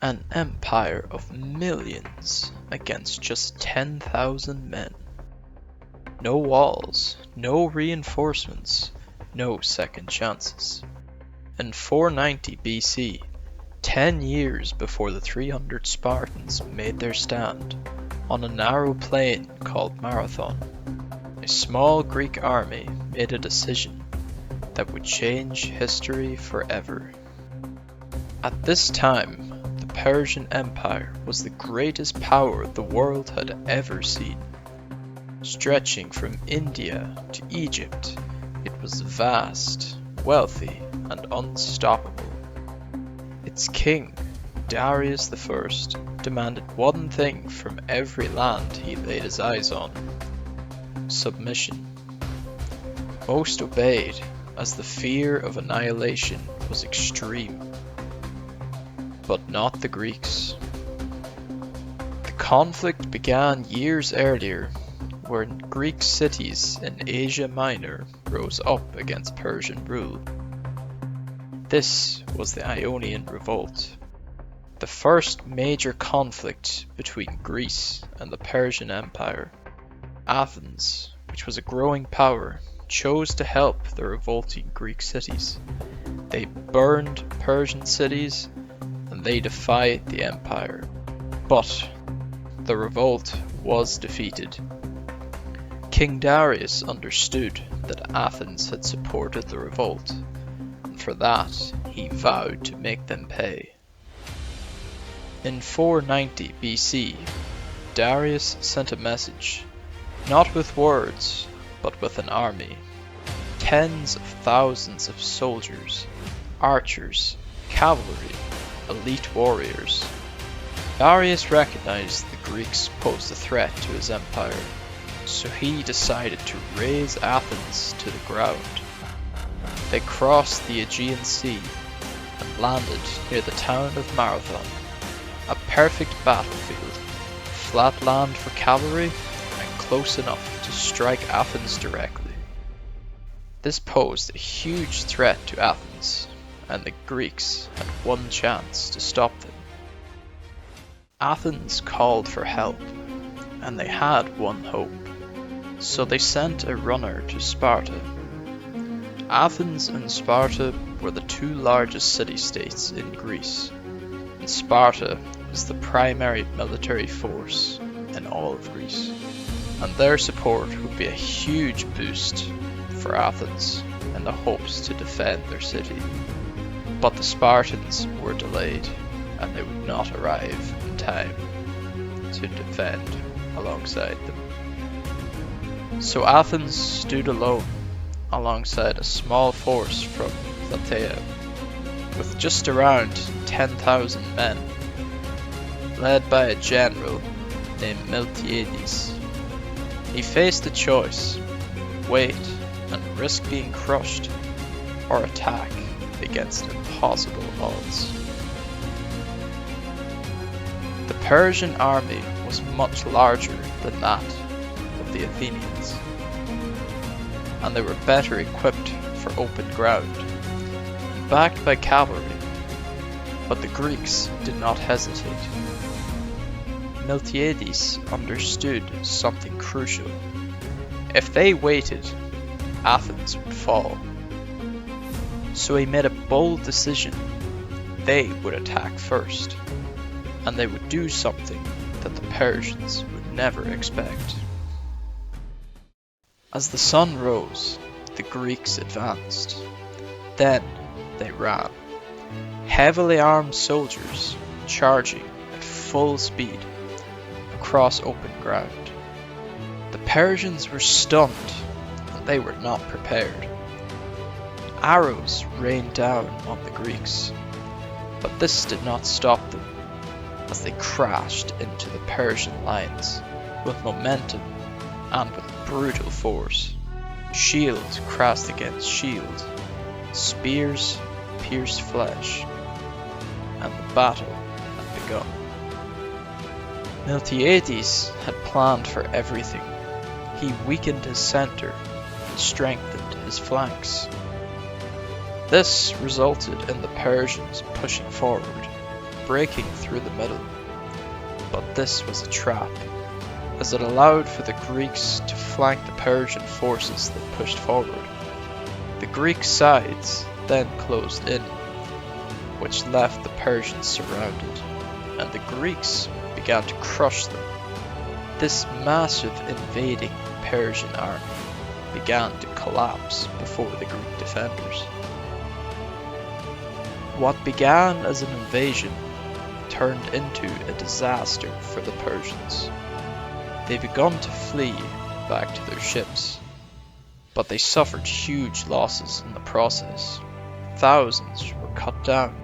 An empire of millions against just 10,000 men. No walls, no reinforcements, no second chances. In 490 BC, 10 years before the 300 Spartans made their stand, on a narrow plain called Marathon, a small Greek army made a decision that would change history forever. At this time, the Persian Empire was the greatest power the world had ever seen. Stretching from India to Egypt, it was vast, wealthy, and unstoppable. Its king, Darius I, demanded one thing from every land he laid his eyes on: submission. Most obeyed, as the fear of annihilation was extreme. But not the Greeks. The conflict began years earlier, when Greek cities in Asia Minor rose up against Persian rule. This was the Ionian Revolt, the first major conflict between Greece and the Persian Empire. Athens, which was a growing power, chose to help the revolting Greek cities. They burned Persian cities and they defied the empire. But the revolt was defeated. King Darius understood that Athens had supported the revolt, and for that he vowed to make them pay. In 490 BC, Darius sent a message, not with words, but with an army. Tens of thousands of soldiers, archers, cavalry, elite warriors. Darius recognized the Greeks posed a threat to his empire, so he decided to raze Athens to the ground. They crossed the Aegean Sea and landed near the town of Marathon, a perfect battlefield, flat land for cavalry and close enough to strike Athens directly. This posed a huge threat to Athens, and the Greeks had one chance to stop them. Athens called for help, and they had one hope, so they sent a runner to Sparta. Athens and Sparta were the two largest city-states in Greece, and Sparta was the primary military force in all of Greece, and their support would be a huge boost for Athens in the hopes to defend their city. But the Spartans were delayed, and they would not arrive in time to defend alongside them. So Athens stood alone alongside a small force from Plataea, with just around 10,000 men, led by a general named Miltiades. He faced a choice: wait and risk being crushed, or attack against impossible odds. The Persian army was much larger than that of the Athenians, and they were better equipped for open ground, and backed by cavalry. But the Greeks did not hesitate. Miltiades understood something crucial. If they waited, Athens would fall. So he made a bold decision. They would attack first, and they would do something that the Persians would never expect. As the sun rose, the Greeks advanced. Then they ran. Heavily armed soldiers charging at full speed across open ground. The Persians were stunned, and they were not prepared. Arrows rained down on the Greeks, but this did not stop them, as they crashed into the Persian lines with momentum and with brutal force. Shield crashed against shield, spears pierced flesh, and the battle had begun. Miltiades had planned for everything. He weakened his center and strengthened his flanks. This resulted in the Persians pushing forward, breaking through the middle. But this was a trap, as it allowed for the Greeks to flank the Persian forces that pushed forward. The Greek sides then closed in, which left the Persians surrounded, and the Greeks began to crush them. This massive invading Persian army began to collapse before the Greek defenders. What began as an invasion turned into a disaster for the Persians. They began to flee back to their ships, but they suffered huge losses in the process. Thousands were cut down.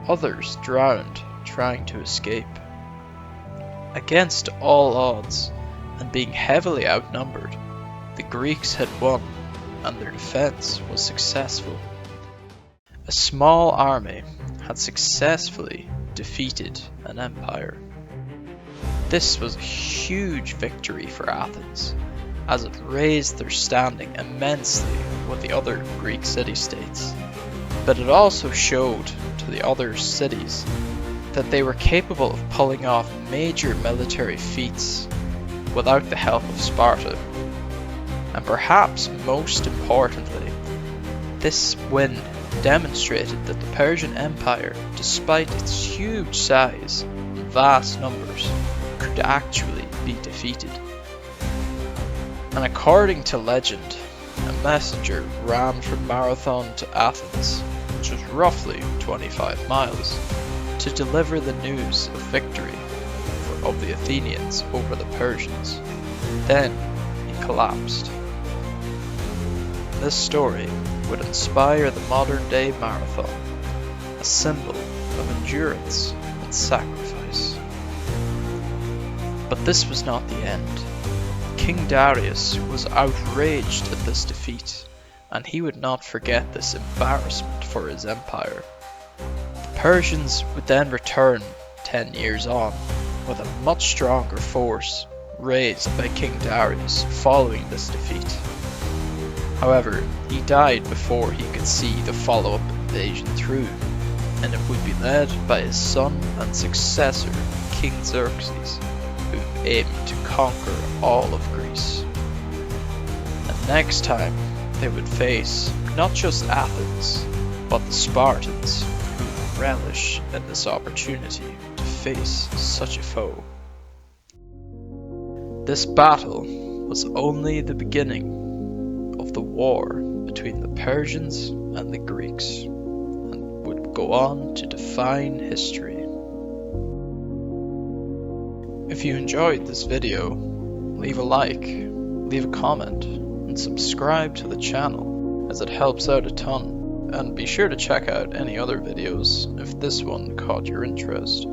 Others drowned trying to escape. Against all odds, and being heavily outnumbered, the Greeks had won, and their defense was successful. A small army had successfully defeated an empire. This was a huge victory for Athens, as it raised their standing immensely with the other Greek city-states. But it also showed to the other cities that they were capable of pulling off major military feats without the help of Sparta. And perhaps most importantly, this win demonstrated that the Persian Empire, despite its huge size and vast numbers, could actually be defeated. And according to legend, a messenger ran from Marathon to Athens, which was roughly 25 miles, to deliver the news of victory of the Athenians over the Persians. Then he collapsed. This story would inspire the modern day marathon, a symbol of endurance and sacrifice. But this was not the end. King Darius was outraged at this defeat, and he would not forget this embarrassment for his empire. The Persians would then return 10 years on with a much stronger force raised by King Darius following this defeat. However, he died before he could see the follow-up invasion through, and it would be led by his son and successor, King Xerxes, who aimed to conquer all of Greece. And next time, they would face not just Athens, but the Spartans, who would relish in this opportunity to face such a foe. This battle was only the beginning of the war between the Persians and the Greeks, and would go on to define history. If you enjoyed this video, leave a like, leave a comment, and subscribe to the channel, as it helps out a ton. And be sure to check out any other videos if this one caught your interest.